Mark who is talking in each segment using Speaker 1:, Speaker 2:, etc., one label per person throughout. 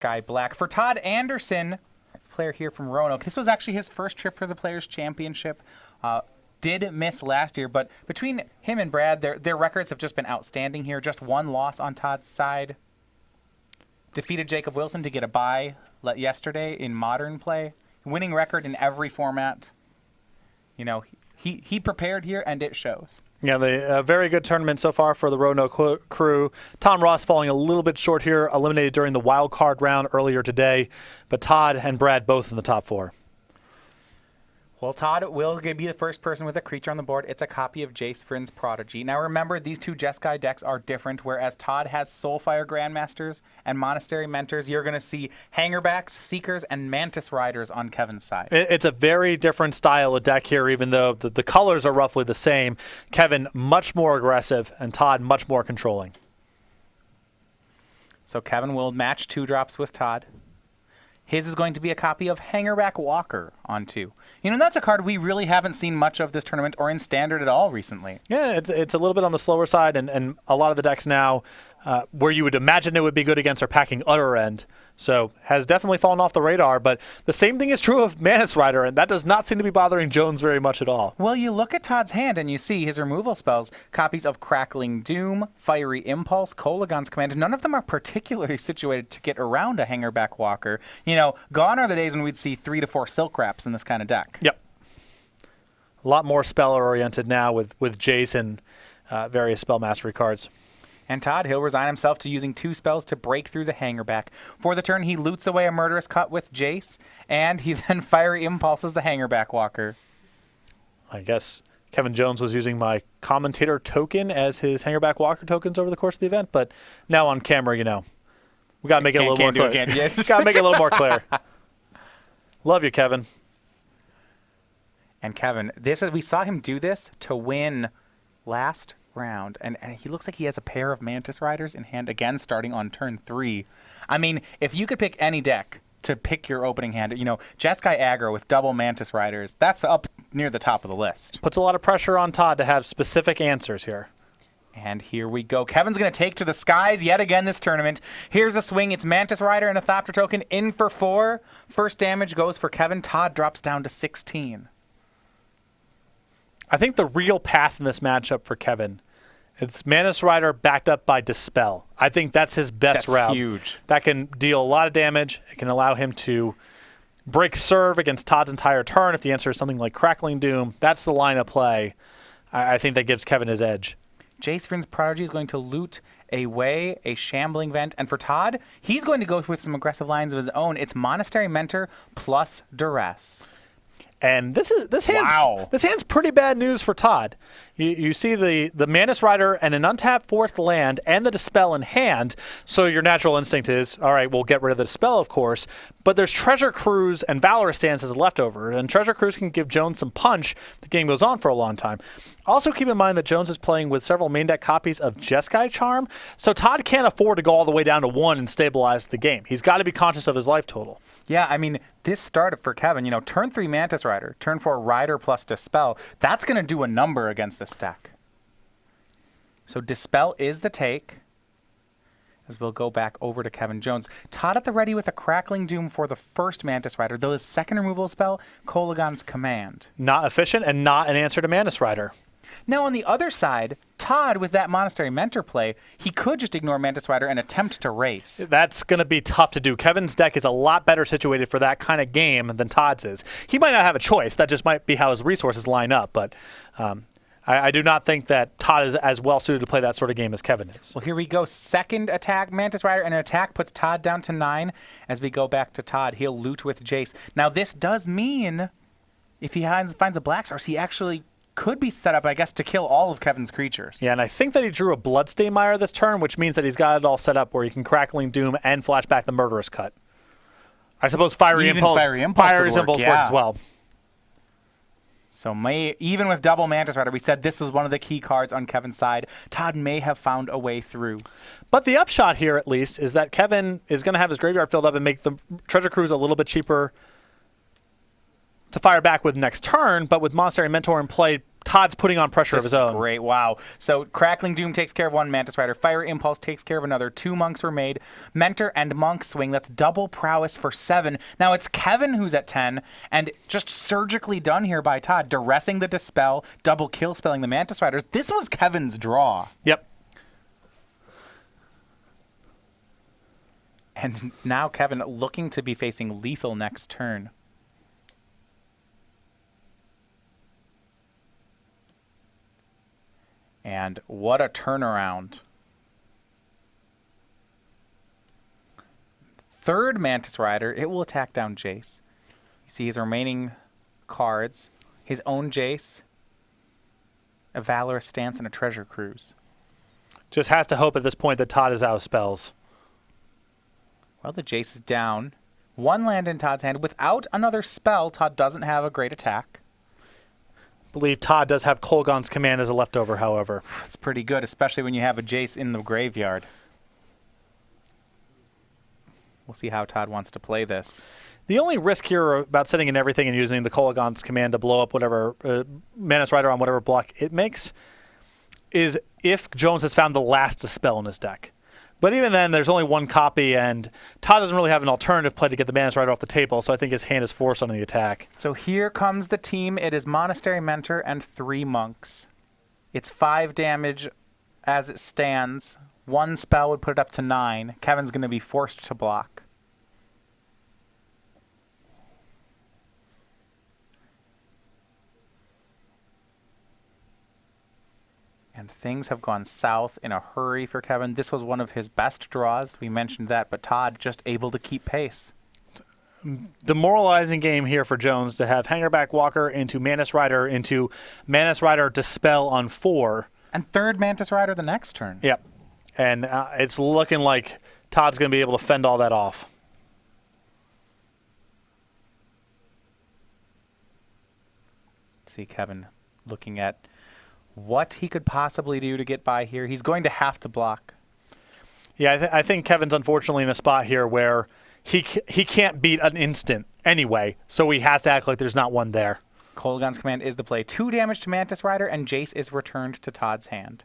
Speaker 1: Guy Black. For Todd Anderson, player here from Roanoke, this was actually his first trip to the Players' Championship. Did miss last year, but between him and Brad, their records have just been outstanding here. Just one loss on Todd's side. Defeated Jacob Wilson to get a bye yesterday in Modern play. Winning record in every format. You know, he prepared here, and it shows.
Speaker 2: Yeah, a very good tournament so far for the Roanoke crew. Tom Ross falling a little bit short here, eliminated during the wild card round earlier today. But Todd and Brad both in the top 4.
Speaker 1: Well, Todd will be the first person with a creature on the board. It's a copy of Jace Vryn's Prodigy. Now remember, these two Jeskai decks are different, whereas Todd has Soulfire Grandmasters and Monastery Mentors. You're going to see Hangerbacks, Seekers, and Mantis Riders on Kevin's side.
Speaker 2: It's a very different style of deck here, even though the colors are roughly the same. Kevin much more aggressive, and Todd much more controlling.
Speaker 1: So Kevin will match 2-drops with Todd. His is going to be a copy of Hangerback Walker on 2. You know, that's a card we really haven't seen much of this tournament or in Standard at all recently.
Speaker 2: Yeah, it's a little bit on the slower side, and a lot of the decks now where you would imagine it would be good against are packing Utter End. So has definitely fallen off the radar, but the same thing is true of Mantis Rider, and that does not seem to be bothering Jones very much at all.
Speaker 1: Well, you look at Todd's hand and you see his removal spells, copies of Crackling Doom, Fiery Impulse, Kolagon's Command. None of them are particularly situated to get around a Hangerback Walker. You know, gone are the days when we'd see 3 to 4 Silk Wraps in this kind of deck.
Speaker 2: Yep. A lot more spell-oriented now with Jace and various spell mastery cards.
Speaker 1: And Todd, he'll resign himself to using 2 spells to break through the Hangerback. For the turn, he loots away a Murderous Cut with Jace, and he then Fiery Impulses the Hangerback Walker.
Speaker 2: I guess Kevin Jones was using my commentator token as his Hangerback Walker tokens over the course of the event, but now on camera, you know, we got to make it a little more clear. Got to make it a little more clear. Love you, Kevin.
Speaker 1: And Kevin, we saw him do this to win last round, and he looks like he has a pair of Mantis Riders in hand again starting on turn 3. I mean, if you could pick any deck to pick your opening hand, you know, Jeskai aggro with double Mantis Riders, that's up near the top of the list.
Speaker 2: Puts a lot of pressure on Todd to have specific answers here.
Speaker 1: And here we go. Kevin's going to take to the skies yet again this tournament. Here's a swing. It's Mantis Rider and a Thopter token in for 4. First damage goes for Kevin. Todd drops down to 16.
Speaker 2: I think the real path in this matchup for Kevin, it's Mantis Rider backed up by Dispel. I think that's his best route.
Speaker 1: That's huge.
Speaker 2: That can deal a lot of damage. It can allow him to break serve against Todd's entire turn. If the answer is something like Crackling Doom, that's the line of play. I think that gives Kevin his edge.
Speaker 1: Jace Vryn's Prodigy is going to loot away a Shambling Vent. And for Todd, he's going to go with some aggressive lines of his own. It's Monastery Mentor plus Duress.
Speaker 2: And this hand's pretty bad news for Todd. You see the Mantis Rider and an untapped 4th land and the Dispel in hand, so your natural instinct is, all right, we'll get rid of the Dispel, of course, but there's Treasure Cruise and Valorous Stance as a leftover, and Treasure Cruise can give Jones some punch if the game goes on for a long time. Also keep in mind that Jones is playing with several main deck copies of Jeskai Charm, so Todd can't afford to go all the way down to 1 and stabilize the game. He's got to be conscious of his life total.
Speaker 1: Yeah, I mean, this started for Kevin, you know, turn 3 Mantis Rider, turn 4 Rider plus Dispel. That's going to do a number against this deck. So Dispel is the take, as we'll go back over to Kevin Jones. Todd at the ready with a Crackling Doom for the first Mantis Rider, though his second removal spell, Kolagon's Command.
Speaker 2: Not efficient and not an answer to Mantis Rider.
Speaker 1: Now, on the other side, Todd, with that Monastery Mentor play, he could just ignore Mantis Rider and attempt to race.
Speaker 2: That's going to be tough to do. Kevin's deck is a lot better situated for that kind of game than Todd's is. He might not have a choice. That just might be how his resources line up. But I do not think that Todd is as well suited to play that sort of game as Kevin is.
Speaker 1: Well, here we go. Second attack, Mantis Rider, and an attack puts Todd down to 9. As we go back to Todd, he'll loot with Jace. Now, this does mean if he finds a Black Source, he actually could be set up, I guess, to kill all of Kevin's creatures.
Speaker 2: Yeah, and I think that he drew a Bloodstain Mire this turn, which means that he's got it all set up where he can Crackling Doom and flash back the Murderous Cut. I suppose Fiery Impulse works as well.
Speaker 1: So even with double Mantis Rider, we said this was one of the key cards on Kevin's side. Todd may have found a way through.
Speaker 2: But the upshot here, at least, is that Kevin is going to have his graveyard filled up and make the Treasure Cruise a little bit cheaper to fire back with next turn, but with Monastery Mentor in play, Todd's putting on pressure of his own.
Speaker 1: Great, wow. So Crackling Doom takes care of one Mantis Rider. Fire Impulse takes care of another. 2 monks were made. Mentor and Monk swing. That's double prowess for 7. Now it's Kevin who's at 10, and just surgically done here by Todd, duressing the Dispel, double kill spelling the Mantis Riders. This was Kevin's draw.
Speaker 2: Yep.
Speaker 1: And now Kevin looking to be facing lethal next turn. And what a turnaround. Third Mantis Rider, it will attack down Jace. You see his remaining cards, his own Jace, a Valorous Stance, and a Treasure Cruise.
Speaker 2: Just has to hope at this point that Todd is out of spells.
Speaker 1: Well, the Jace is down. 1 land in Todd's hand. Without another spell, Todd doesn't have a great attack.
Speaker 2: I believe Todd does have Kolaghan's Command as a leftover, however.
Speaker 1: It's pretty good, especially when you have a Jace in the graveyard. We'll see how Todd wants to play this.
Speaker 2: The only risk here about sitting in everything and using the Kolaghan's Command to blow up whatever Mantis Rider on whatever block it makes is if Jones has found the last Dispel in his deck. But even then, there's only 1 copy, and Todd doesn't really have an alternative play to get the Mantis Rider off the table, so I think his hand is forced on the attack.
Speaker 1: So here comes the team. It is Monastery Mentor and 3 monks. It's 5 damage as it stands. 1 spell would put it up to 9. Kevin's going to be forced to block. And things have gone south in a hurry for Kevin. This was one of his best draws. We mentioned that, but Todd just able to keep pace.
Speaker 2: Demoralizing game here for Jones to have Hangerback Walker into Mantis Rider Dispel on 4.
Speaker 1: And 3rd Mantis Rider the next turn.
Speaker 2: Yep. And it's looking like Todd's going to be able to fend all that off.
Speaker 1: See Kevin looking at what he could possibly do to get by here. He's going to have to block.
Speaker 2: Yeah, I think Kevin's unfortunately in a spot here where he can't beat an instant anyway, so he has to act like there's not one there.
Speaker 1: Kolaghan's Command is the play. 2 damage to Mantis Rider, and Jace is returned to Todd's hand.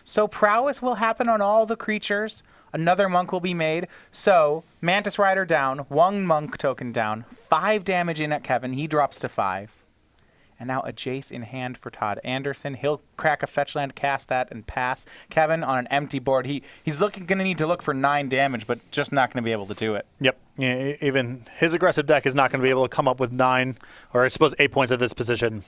Speaker 1: So prowess will happen on all the creatures. Another monk will be made. So Mantis Rider down, 1 monk token down, 5 damage in at Kevin. He drops to 5. And now a Jace in hand for Todd Anderson. He'll crack a fetch land, cast that, and pass. Kevin on an empty board. He's going to need to look for 9 damage, but just not going to be able to do it.
Speaker 2: Yep. Yeah, even his aggressive deck is not going to be able to come up with 9, or I suppose 8 points at this position.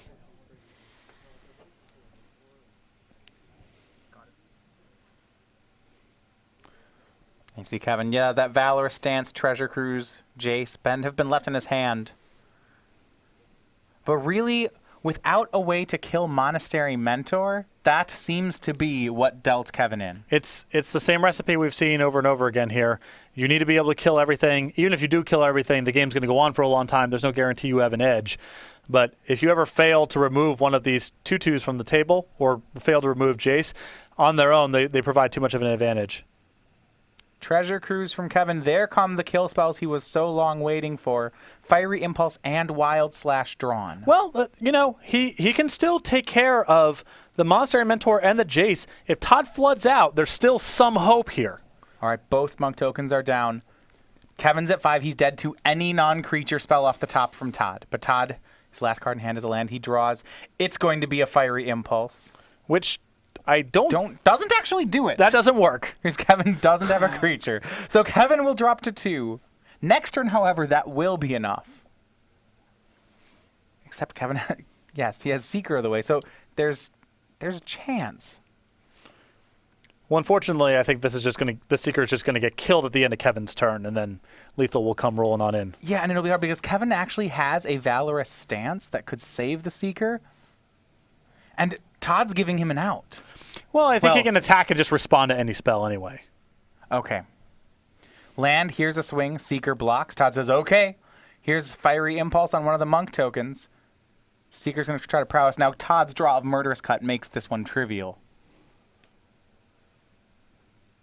Speaker 1: You see Kevin, yeah, that Valorous Stance, Treasure Cruise, Jace, have been left in his hand. But really, without a way to kill Monastery Mentor, that seems to be what dealt Kevin in.
Speaker 2: It's the same recipe we've seen over and over again here. You need to be able to kill everything. Even if you do kill everything, the game's going to go on for a long time. There's no guarantee you have an edge. But if you ever fail to remove one of these 2/2s from the table or fail to remove Jace, on their own, they provide too much of an advantage.
Speaker 1: Treasure Cruise from Kevin. There come the kill spells he was so long waiting for. Fiery Impulse and Wild Slash drawn.
Speaker 2: Well, he can still take care of the Monastery Mentor and the Jace. If Todd floods out, there's still some hope here.
Speaker 1: All right, both monk tokens are down. Kevin's at 5. He's dead to any non-creature spell off the top from Todd. But Todd, his last card in hand is a land he draws. It's going to be a Fiery Impulse.
Speaker 2: Which I doesn't
Speaker 1: actually do it.
Speaker 2: That doesn't work.
Speaker 1: Because Kevin doesn't have a creature. So Kevin will drop to 2. Next turn, however, that will be enough. Except Kevin, yes, he has Seeker of the Way. So there's a chance.
Speaker 2: Well, unfortunately, I think the Seeker is just going to get killed at the end of Kevin's turn, and then Lethal will come rolling on in.
Speaker 1: Yeah, and it'll be hard because Kevin actually has a Valorous Stance that could save the Seeker. And Todd's giving him an out.
Speaker 2: Well, I think he can attack and just respond to any spell anyway.
Speaker 1: Okay. Land, here's a swing. Seeker blocks. Todd says, okay. Here's Fiery Impulse on one of the monk tokens. Seeker's going to try to prowess. Now Todd's draw of Murderous Cut makes this one trivial.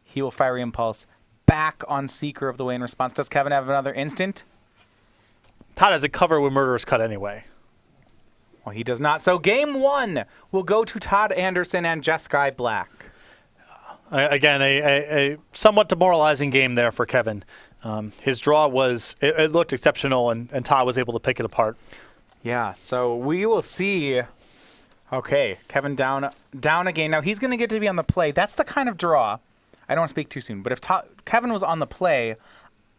Speaker 1: He will Fiery Impulse back on Seeker of the Way in response. Does Kevin have another instant?
Speaker 2: Todd has a cover with Murderous Cut anyway.
Speaker 1: Well, he does not. So game 1 will go to Todd Anderson and Jeskai Black.
Speaker 2: Again, a somewhat demoralizing game there for Kevin. His draw was, it looked exceptional, and Todd was able to pick it apart.
Speaker 1: Yeah, so we will see. Okay, Kevin down again. Now he's going to get to be on the play. That's the kind of draw. I don't want to speak too soon, but if Kevin was on the play,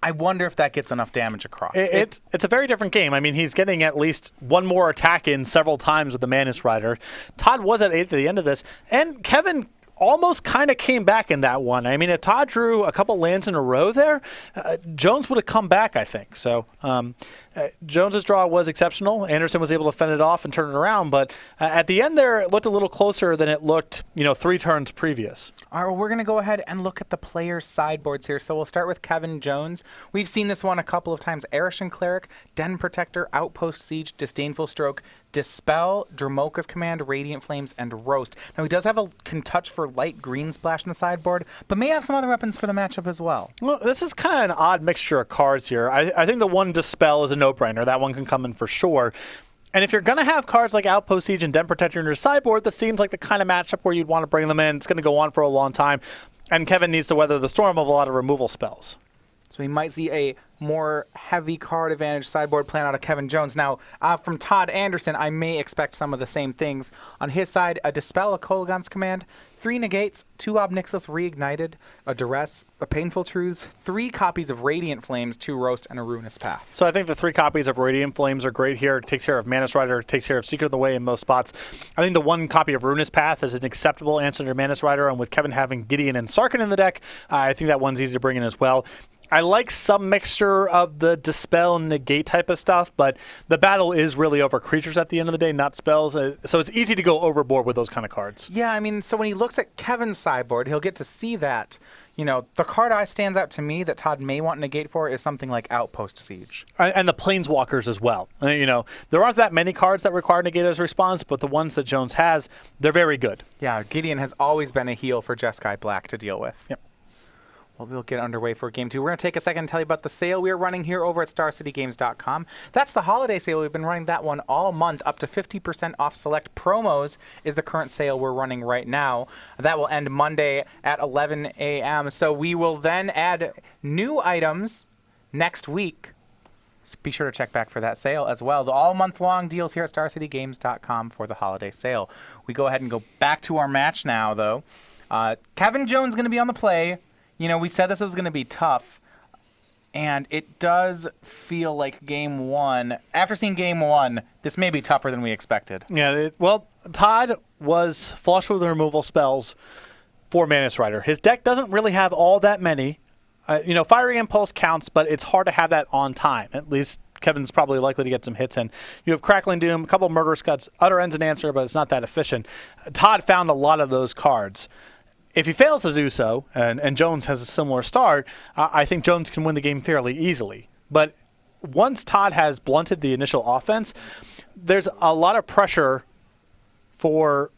Speaker 1: I wonder if that gets enough damage across.
Speaker 2: It's a very different game. I mean, he's getting at least one more attack in several times with the Manus Rider. Todd was at 8 at the end of this, and Kevin almost kind of came back in that one. I mean, if Todd drew a couple lands in a row there, Jones would have come back, I think. So Jones's draw was exceptional. Anderson was able to fend it off and turn it around, but at the end there, it looked a little closer than it looked, 3 turns previous.
Speaker 1: All right, well, we're going to go ahead and look at the players' sideboards here. So we'll start with Kevin Jones. We've seen this one a couple of times. Arishan Cleric, Den Protector, Outpost Siege, Disdainful Stroke, Dispel, Dromoka's Command, Radiant Flames, and Roast. Now, he does have can touch for light green splash in the sideboard, but may have some other weapons for the matchup as well.
Speaker 2: Well, this is kind of an odd mixture of cards here. I think the one Dispel is a no-brainer. That one can come in for sure. And if you're going to have cards like Outpost Siege and Den Protector in your sideboard, that seems like the kind of matchup where you'd want to bring them in. It's going to go on for a long time. And Kevin needs to weather the storm of a lot of removal spells.
Speaker 1: So we might see a more heavy card advantage sideboard plan out of Kevin Jones. Now, from Todd Anderson, I may expect some of the same things. On his side, a Dispel, a Kolaghan's Command, 3 Negates, 2 Ob Nixilis Reignited, a Duress, a Painful Truths, 3 copies of Radiant Flames, 2 Roast, and a Ruinous Path.
Speaker 2: So I think the 3 copies of Radiant Flames are great here. It takes care of Manus Rider, takes care of Secret of the Way in most spots. I think the 1 copy of Ruinous Path is an acceptable answer to Manus Rider, and with Kevin having Gideon and Sarkhan in the deck, I think that one's easy to bring in as well. I like some mixture of the Dispel and Negate type of stuff, but the battle is really over creatures at the end of the day, not spells. So it's easy to go overboard with those kind of cards.
Speaker 1: Yeah, I mean, so when he looks at Kevin's sideboard, he'll get to see that. The card that stands out to me that Todd may want Negate for is something like Outpost Siege.
Speaker 2: And the Planeswalkers as well. There aren't that many cards that require Negate as a response, but the ones that Jones has, they're very good.
Speaker 1: Yeah, Gideon has always been a heal for Jeskai Black to deal with.
Speaker 2: Yep.
Speaker 1: Well, we'll get underway for Game 2. We're going to take a second and tell you about the sale we are running here over at StarCityGames.com. That's the holiday sale. We've been running that one all month. Up to 50% off select promos is the current sale we're running right now. That will end Monday at 11 a.m. So we will then add new items next week. So be sure to check back for that sale as well. The all-month-long deals here at StarCityGames.com for the holiday sale. We go ahead and go back to our match now, though. Kevin Jones is going to be on the play. We said this was going to be tough, and it does feel like Game 1. After seeing Game 1, this may be tougher than we expected.
Speaker 2: Yeah, Todd was flush with the removal spells for Manus Rider. His deck doesn't really have all that many. Fiery Impulse counts, but it's hard to have that on time. At least Kevin's probably likely to get some hits in. You have Crackling Doom, a couple of Murderous Cuts, Utter End's an answer, but it's not that efficient. Todd found a lot of those cards. If he fails to do so, and Jones has a similar start, I think Jones can win the game fairly easily. But once Todd has blunted the initial offense, there's a lot of pressure for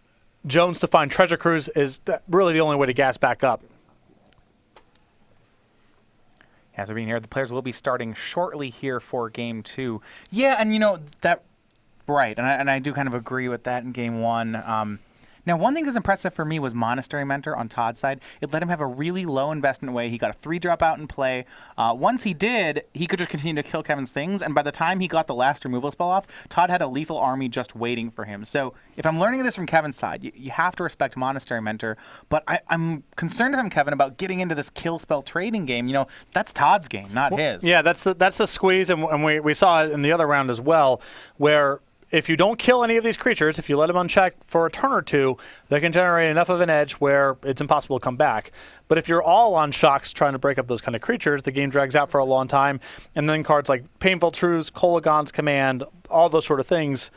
Speaker 2: Jones to find Treasure Cruise is really the only way to gas back up.
Speaker 1: As we're being here, the players will be starting shortly here for Game 2. Yeah, and that right, and I do kind of agree with that in Game 1. Now, one thing that was impressive for me was Monastery Mentor on Todd's side. It let him have a really low investment way. He got a 3-drop out in play. Once he did, he could just continue to kill Kevin's things, and by the time he got the last removal spell off, Todd had a lethal army just waiting for him. So if I'm learning this from Kevin's side, you have to respect Monastery Mentor, but I'm concerned if I'm Kevin about getting into this kill spell trading game. That's Todd's game, not his.
Speaker 2: Yeah, that's the squeeze, and we saw it in the other round as well, where if you don't kill any of these creatures, if you let them unchecked for a turn or two, they can generate enough of an edge where it's impossible to come back. But if you're all on shocks trying to break up those kind of creatures, the game drags out for a long time. And then cards like Painful Truths, Kolaghan's Command, all those sort of things,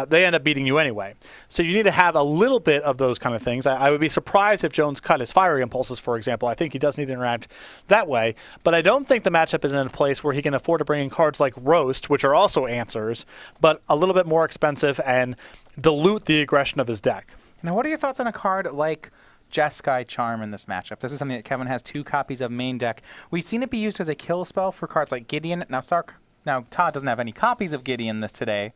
Speaker 2: they end up beating you anyway. So you need to have a little bit of those kind of things. I would be surprised if Jones cut his Fiery Impulses, for example. I think he does need to interact that way. But I don't think the matchup is in a place where he can afford to bring in cards like Roast, which are also answers, but a little bit more expensive and dilute the aggression of his deck.
Speaker 1: Now, what are your thoughts on a card like Jeskai Charm in this matchup? This is something that Kevin has 2 copies of main deck. We've seen it be used as a kill spell for cards like Gideon. Now Todd doesn't have any copies of Gideon today.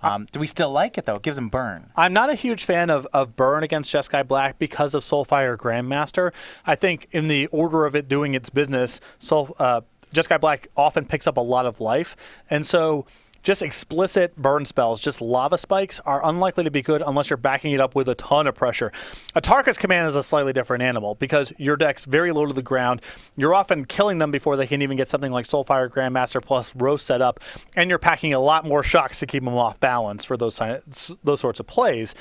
Speaker 1: Do we still like it, though? It gives him burn.
Speaker 2: I'm not a huge fan of burn against Jeskai Black because of Soulfire Grandmaster. I think in the order of it doing its business, Jeskai Black often picks up a lot of life. And so just explicit burn spells, just lava spikes, are unlikely to be good unless you're backing it up with a ton of pressure. Atarka's command is a slightly different animal because your deck's very low to the ground. You're often killing them before they can even get something like Soulfire Grandmaster plus Roast set up, and you're packing a lot more shocks to keep them off balance for those sorts of plays.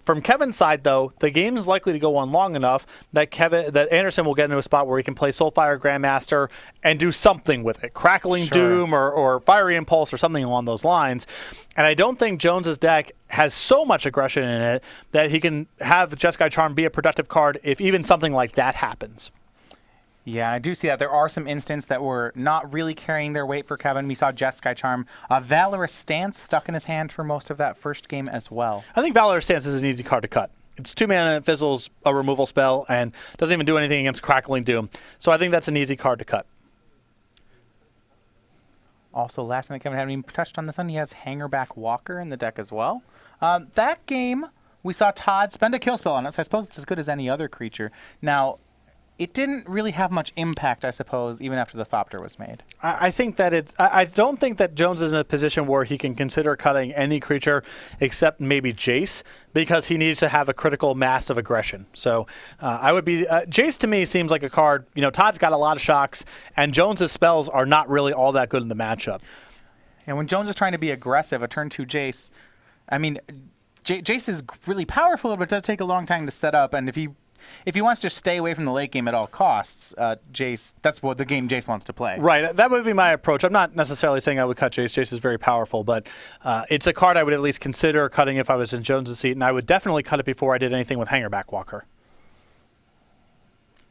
Speaker 2: From Kevin's side, though, the game is likely to go on long enough that Anderson will get into a spot where he can play Soulfire Grandmaster and do something with it. Crackling Doom or Fiery Impulse or something along those lines. And I don't think Jones's deck has so much aggression in it that he can have Jeskai Charm be a productive card if even something like that happens.
Speaker 1: Yeah, I do see that. There are some instances that were not really carrying their weight for Kevin. We saw Jeskai Charm, Valorous Stance stuck in his hand for most of that first game as well.
Speaker 2: I think Valorous Stance is an easy card to cut. It's 2 mana, it fizzles a removal spell, and doesn't even do anything against Crackling Doom. So I think that's an easy card to cut.
Speaker 1: Also, last thing that Kevin hadn't even touched on this one, he has Hangerback Walker in the deck as well. That game, we saw Todd spend a kill spell on it, so I suppose it's as good as any other creature. Now, it didn't really have much impact, I suppose, even after the Thopter was made.
Speaker 2: I think that I don't think that Jones is in a position where he can consider cutting any creature except maybe Jace, because he needs to have a critical mass of aggression. So I would be Jace to me seems like a card. You know, Todd's got a lot of shocks, and Jones's spells are not really all that good in the matchup.
Speaker 1: And when Jones is trying to be aggressive, a turn 2 Jace, I mean, Jace is really powerful, but it does take a long time to set up, and if he wants to stay away from the late game at all costs, Jace, that's what the game Jace wants to play.
Speaker 2: Right, that would be my approach. I'm not necessarily saying I would cut Jace. Jace is very powerful, but it's a card I would at least consider cutting if I was in Jones' seat, and I would definitely cut it before I did anything with Hangerback Walker.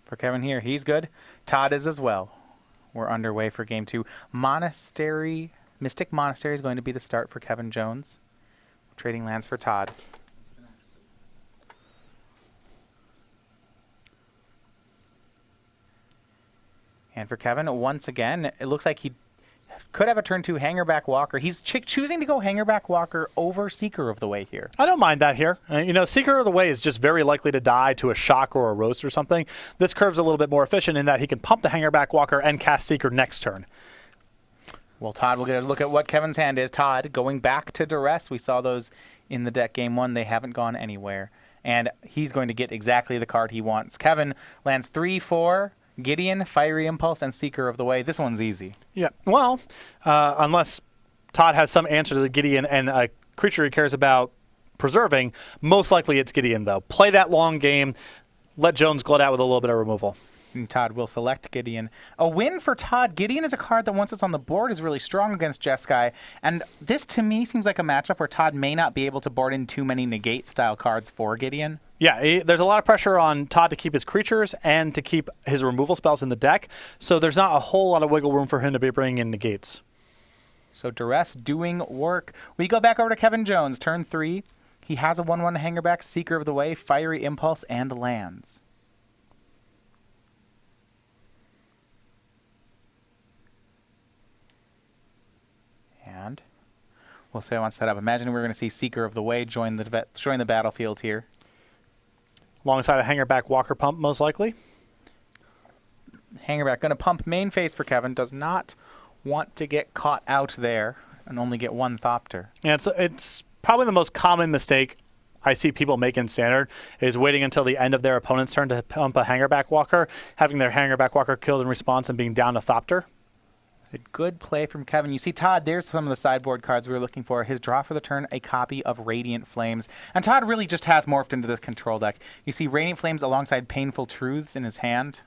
Speaker 1: For Kevin here, he's good. Todd is as well. We're underway for game 2. Mystic Monastery is going to be the start for Kevin Jones. Trading lands for Todd. And for Kevin, once again, it looks like he could have a turn 2 Hangerback Walker. He's choosing to go Hangerback Walker over Seeker of the Way here.
Speaker 2: I don't mind that here. You know, Seeker of the Way is just very likely to die to a shock or a roast or something. This curve's a little bit more efficient in that he can pump the Hangerback Walker and cast Seeker next turn.
Speaker 1: Well, Todd, we'll get a look at what Kevin's hand is. Todd going back to Duress. We saw those in the deck game 1. They haven't gone anywhere. And he's going to get exactly the card he wants. Kevin lands 3-4. Gideon, Fiery Impulse, and Seeker of the Way. This one's easy.
Speaker 2: Yeah, well, unless Todd has some answer to the Gideon and a creature he cares about preserving, most likely it's Gideon, though. Play that long game. Let Jones glut out with a little bit of removal.
Speaker 1: And Todd will select Gideon. A win for Todd. Gideon is a card that once it's on the board is really strong against Jeskai. And this, to me, seems like a matchup where Todd may not be able to board in too many negate-style cards for Gideon.
Speaker 2: Yeah, there's a lot of pressure on Todd to keep his creatures and to keep his removal spells in the deck. So there's not a whole lot of wiggle room for him to be bringing in negates.
Speaker 1: So Duress doing work. We go back over to Kevin Jones. Turn 3. He has a 1-1 Hangerback, Seeker of the Way, Fiery Impulse, and lands. And we'll say I want to set up. Imagine we're going to see Seeker of the Way join the battlefield here.
Speaker 2: Alongside a Hangerback Walker pump, most likely.
Speaker 1: Hangerback going to pump main phase for Kevin. Does not want to get caught out there and only get 1 Thopter.
Speaker 2: Yeah, it's probably the most common mistake I see people make in Standard is waiting until the end of their opponent's turn to pump a Hangerback Walker, having their Hangerback Walker killed in response and being down a Thopter.
Speaker 1: A good play from Kevin. You see, Todd, there's some of the sideboard cards we were looking for. His draw for the turn, a copy of Radiant Flames. And Todd really just has morphed into this control deck. You see Radiant Flames alongside Painful Truths in his hand.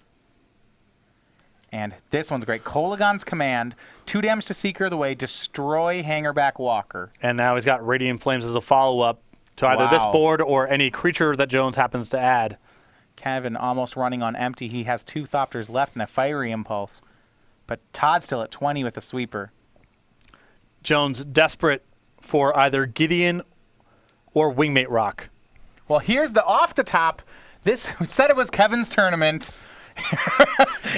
Speaker 1: And this one's great. Kolagon's Command, 2 damage to Seeker of the Way, destroy Hangerback Walker.
Speaker 2: And now he's got Radiant Flames as a follow-up to either this board or any creature that Jones happens to add.
Speaker 1: Kevin almost running on empty. He has 2 Thopters left and a Fiery Impulse. But Todd's still at 20 with a sweeper.
Speaker 2: Jones desperate for either Gideon or Wingmate Rock.
Speaker 1: Well, here's the off the top. This said it was Kevin's tournament.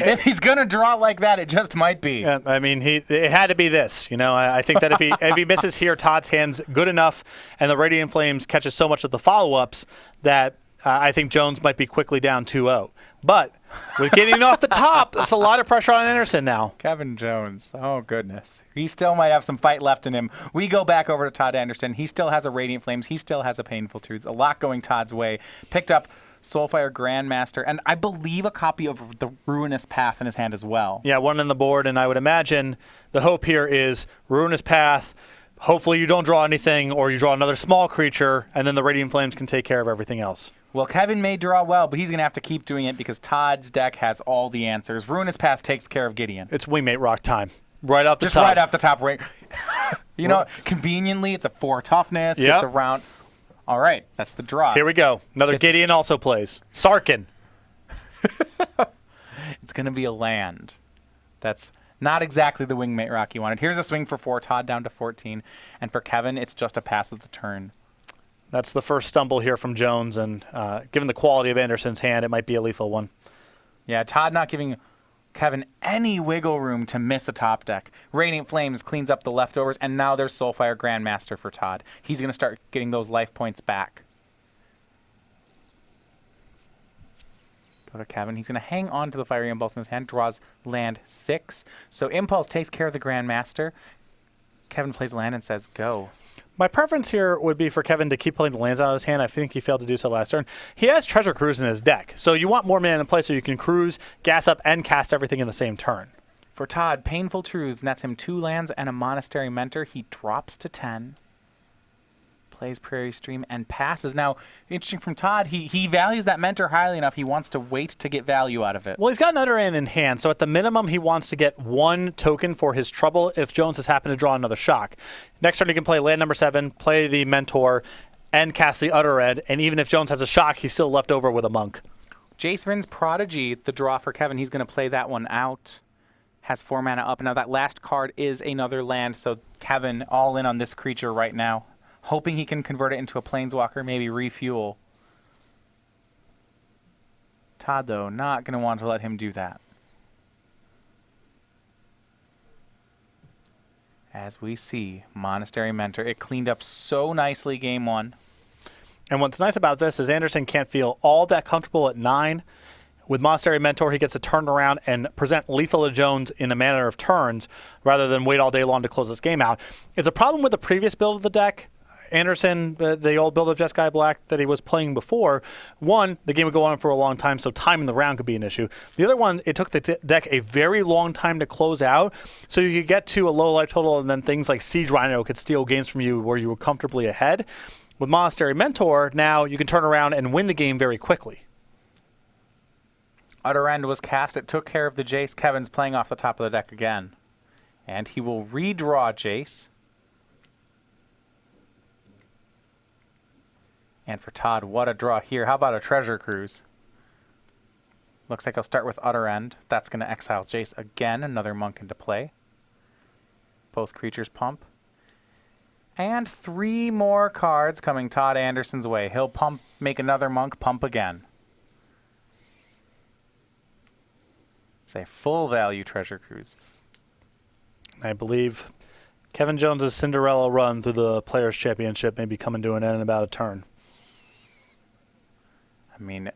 Speaker 1: If he's gonna draw like that, it just might be.
Speaker 2: I mean, it had to be this. I think that if he misses here, Todd's hand's good enough, and the Radiant Flames catches so much of the follow-ups that I think Jones might be quickly down 2-0. But with getting off the top, that's a lot of pressure on Anderson now.
Speaker 1: Kevin Jones. Oh, goodness. He still might have some fight left in him. We go back over to Todd Anderson. He still has a Radiant Flames. He still has a Painful Truths. A lot going Todd's way. Picked up Soulfire Grandmaster, and I believe a copy of the Ruinous Path in his hand as well.
Speaker 2: Yeah, one on the board, and I would imagine the hope here is Ruinous Path. Hopefully you don't draw anything, or you draw another small creature, and then the Radiant Flames can take care of everything else.
Speaker 1: Well, Kevin may draw well, but he's going to have to keep doing it because Todd's deck has all the answers. Ruinous Path takes care of Gideon.
Speaker 2: It's Wingmate Rock time. Right off the top.
Speaker 1: Just right off the top. Conveniently, it's a 4 toughness. Gets around. All right, that's the draw.
Speaker 2: Here we go. Another Gideon also plays. Sarkin.
Speaker 1: It's going to be a land. That's not exactly the Wingmate Rock you wanted. Here's a swing for 4, Todd down to 14. And for Kevin, it's just a pass of the turn.
Speaker 2: That's the first stumble here from Jones, and given the quality of Anderson's hand, it might be a lethal one.
Speaker 1: Yeah, Todd not giving Kevin any wiggle room to miss a top deck. Radiant Flames cleans up the leftovers, and now there's Soulfire Grandmaster for Todd. He's going to start getting those life points back. Go to Kevin. He's going to hang on to the Fiery Impulse in his hand, draws land 6. So Impulse takes care of the Grandmaster. Kevin plays land and says, go.
Speaker 2: My preference here would be for Kevin to keep pulling the lands out of his hand. I think he failed to do so last turn. He has Treasure Cruise in his deck, so you want more mana in play so you can cruise, gas up, and cast everything in the same turn.
Speaker 1: For Todd, Painful Truths nets him 2 lands and a Monastery Mentor. He drops to 10. Plays Prairie Stream and passes. Now, interesting from Todd, he values that Mentor highly enough. He wants to wait to get value out of it.
Speaker 2: Well, he's got another in hand, so at the minimum, he wants to get 1 token for his trouble if Jones has happened to draw another shock. Next turn, he can play land number 7, play the Mentor, and cast the Utter End, and even if Jones has a shock, he's still left over with a Monk.
Speaker 1: Jace Vryn's Prodigy, the draw for Kevin. He's going to play that one out. Has 4 mana up. Now, that last card is another land, so Kevin all in on this creature right now, hoping he can convert it into a Planeswalker, maybe refuel. Todd, though, not going to want to let him do that. As we see, Monastery Mentor. It cleaned up so nicely game 1.
Speaker 2: And what's nice about this is Anderson can't feel all that comfortable at 9. With Monastery Mentor, he gets to turn around and present lethal to Jones in a matter of turns rather than wait all day long to close this game out. It's a problem with the previous build of the deck. Anderson, the old build of Jeskai Black that he was playing before, one, the game would go on for a long time, so time in the round could be an issue. The other one, it took the deck a very long time to close out, so you could get to a low life total, and then things like Siege Rhino could steal games from you where you were comfortably ahead. With Monastery Mentor, now you can turn around and win the game very quickly.
Speaker 1: Utter End was cast. It took care of the Jace. Kevin's playing off the top of the deck again. And he will redraw Jace. And for Todd, what a draw here. How about a Treasure Cruise? Looks like I'll start with Utter End. That's going to exile Jace again. Another Monk into play. Both creatures pump. And 3 more cards coming Todd Anderson's way. He'll pump, make another Monk pump again. It's a full value Treasure Cruise.
Speaker 2: I believe Kevin Jones' Cinderella run through the Players' Championship may be coming to an end in about a turn.
Speaker 1: I mean,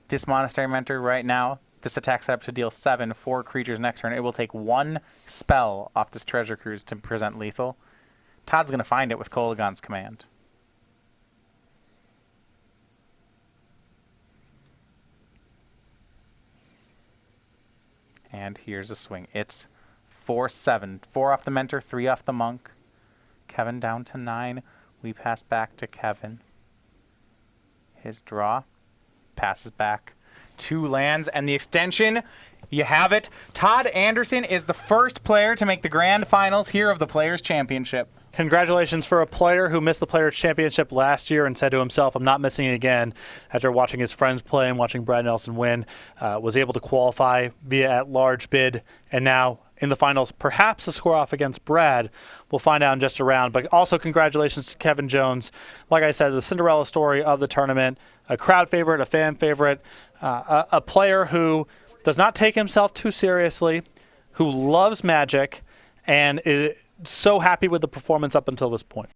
Speaker 1: this Monastery Mentor right now, this attack set up to deal 7, 4 creatures next turn. It will take 1 spell off this Treasure Cruise to present lethal. Todd's going to find it with Kolaghan's Command. And here's a swing. It's 4-7. 4 off the Mentor, 3 off the Monk. Kevin down to 9. We pass back to Kevin. His draw. Passes back. 2 lands. And the extension, you have it. Todd Anderson is the first player to make the grand finals here of the Players' Championship.
Speaker 2: Congratulations for a player who missed the Players' Championship last year and said to himself, I'm not missing it again, after watching his friends play and watching Brad Nelson win, was able to qualify via at-large bid, and now in the finals, perhaps a score-off against Brad. We'll find out in just a round. But also congratulations to Kevin Jones. Like I said, the Cinderella story of the tournament, a crowd favorite, a fan favorite, a player who does not take himself too seriously, who loves Magic, and is so happy with the performance up until this point.